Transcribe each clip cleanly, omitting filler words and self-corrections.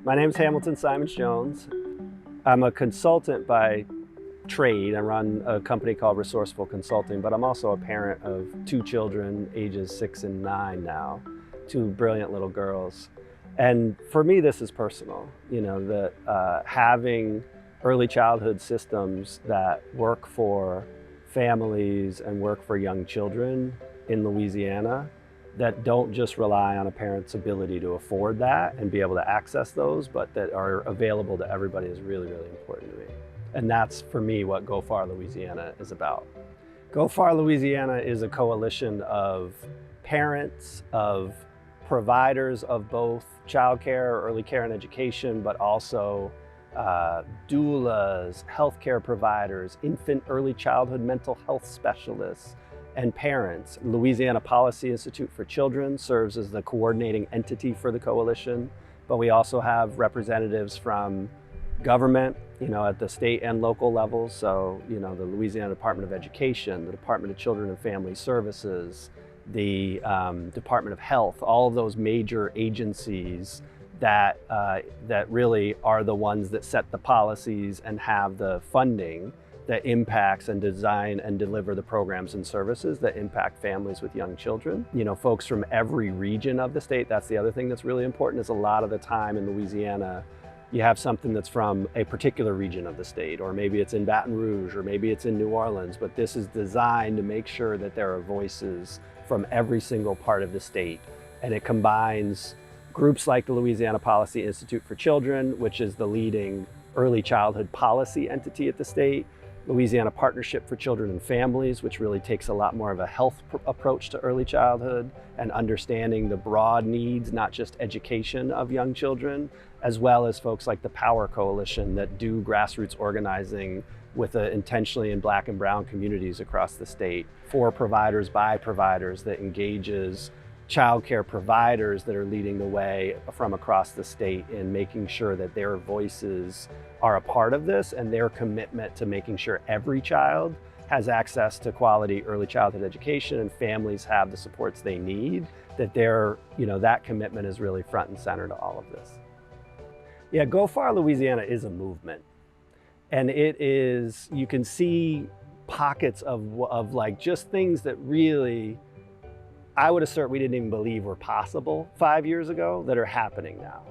My name is Hamilton Simons Jones. I'm a consultant by trade. I run a company called Resourceful Consulting, but I'm also a parent of two children, ages 6 and 9 now, two brilliant little girls. And for me, this is personal, that having early childhood systems that work for families and work for young children in Louisiana that don't just rely on a parent's ability to afford that and be able to access those, but that are available to everybody is really, really important to me. And that's, for me, what Geaux Far Louisiana is about. Geaux Far Louisiana is a coalition of parents, of providers of both childcare, early care and education, but also doulas, healthcare providers, infant early childhood mental health specialists, and parents. Louisiana Policy Institute for Children serves as the coordinating entity for the coalition, but we also have representatives from government, at the state and local levels. So, the Louisiana Department of Education, the Department of Children and Family Services, the Department of Health, all of those major agencies that really are the ones that set the policies and have the funding that impacts and design and deliver the programs and services that impact families with young children. Folks from every region of the state. That's the other thing that's really important, is a lot of the time in Louisiana, you have something that's from a particular region of the state, or maybe it's in Baton Rouge, or maybe it's in New Orleans, but this is designed to make sure that there are voices from every single part of the state. And it combines groups like the Louisiana Policy Institute for Children, which is the leading early childhood policy entity at the state, Louisiana Partnership for Children and Families, which really takes a lot more of a health approach to early childhood and understanding the broad needs, not just education of young children, as well as folks like the Power Coalition that do grassroots organizing with intentionally in Black and brown communities across the state, for providers by providers, that engages childcare providers that are leading the way from across the state in making sure that their voices are a part of this, and their commitment to making sure every child has access to quality early childhood education and families have the supports they need, that commitment is really front and center to all of this. Yeah, Geaux Far Louisiana is a movement. And it is, you can see pockets of like just things that really, I would assert we didn't even believe were possible 5 years ago, that are happening now.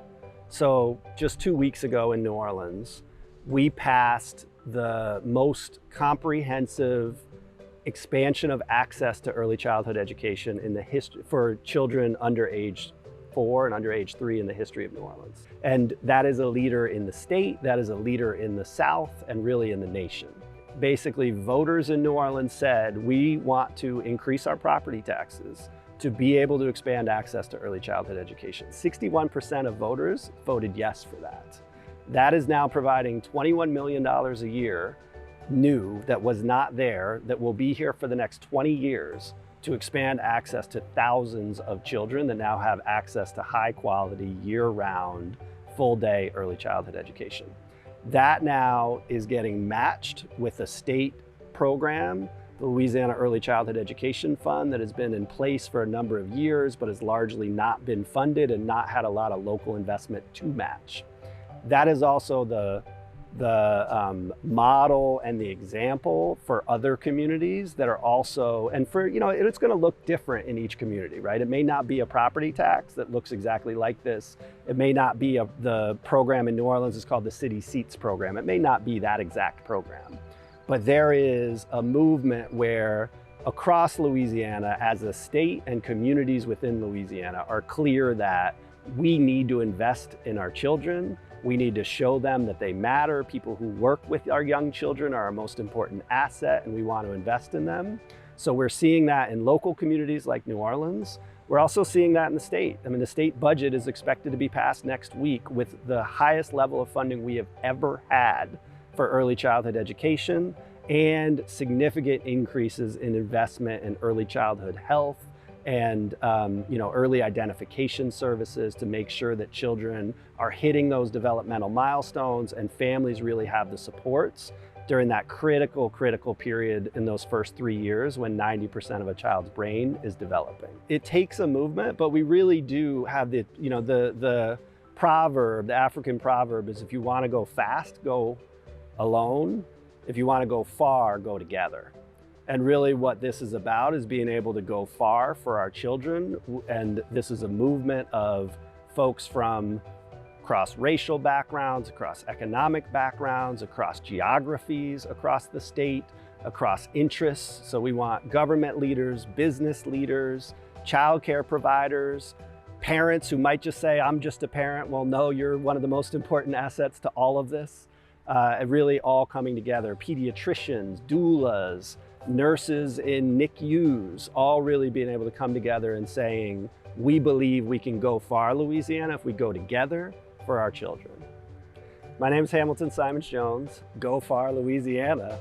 So just 2 weeks ago in New Orleans, we passed the most comprehensive expansion of access to early childhood education in the history for children under age 4 and under age 3 in the history of New Orleans. And that is a leader in the state, that is a leader in the South, and really in the nation. Basically, voters in New Orleans said, we want to increase our property taxes to be able to expand access to early childhood education. 61% of voters voted yes for that. That is now providing $21 million a year new, that was not there, that will be here for the next 20 years to expand access to thousands of children that now have access to high quality, year-round, full-day early childhood education. That now is getting matched with a state program, the Louisiana Early Childhood Education Fund, that has been in place for a number of years, but has largely not been funded and not had a lot of local investment to match. That is also the model and the example for other communities that are also, and for, it's going to look different in each community, right? It may not be a property tax that looks exactly like this. It may not be the program in New Orleans is called the City Seats program. It may not be that exact program, but there is a movement where across Louisiana, as a state and communities within Louisiana are clear that we need to invest in our children. We need to show them that they matter. People who work with our young children are our most important asset, and we want to invest in them. So we're seeing that in local communities like New Orleans. We're also seeing that in the state. I mean, the state budget is expected to be passed next week with the highest level of funding we have ever had for early childhood education, and significant increases in investment in early childhood health and early identification services to make sure that children are hitting those developmental milestones and families really have the supports during that critical period in those first 3 years when 90% of a child's brain is developing. It takes a movement, but we really do have the proverb, the African proverb is, if you want to go fast, go alone. If you want to go far, go together. And really what this is about is being able to go far for our children. And this is a movement of folks from across racial backgrounds, across economic backgrounds, across geographies, across the state, across interests. So we want government leaders, business leaders, childcare providers, parents who might just say, I'm just a parent. Well, no, you're one of the most important assets to all of this. Really all coming together. Pediatricians, doulas, nurses in NICUs, all really being able to come together and saying, we believe we can go far, Louisiana, if we go together for our children. My name is Hamilton Simons Jones. Go far, Louisiana.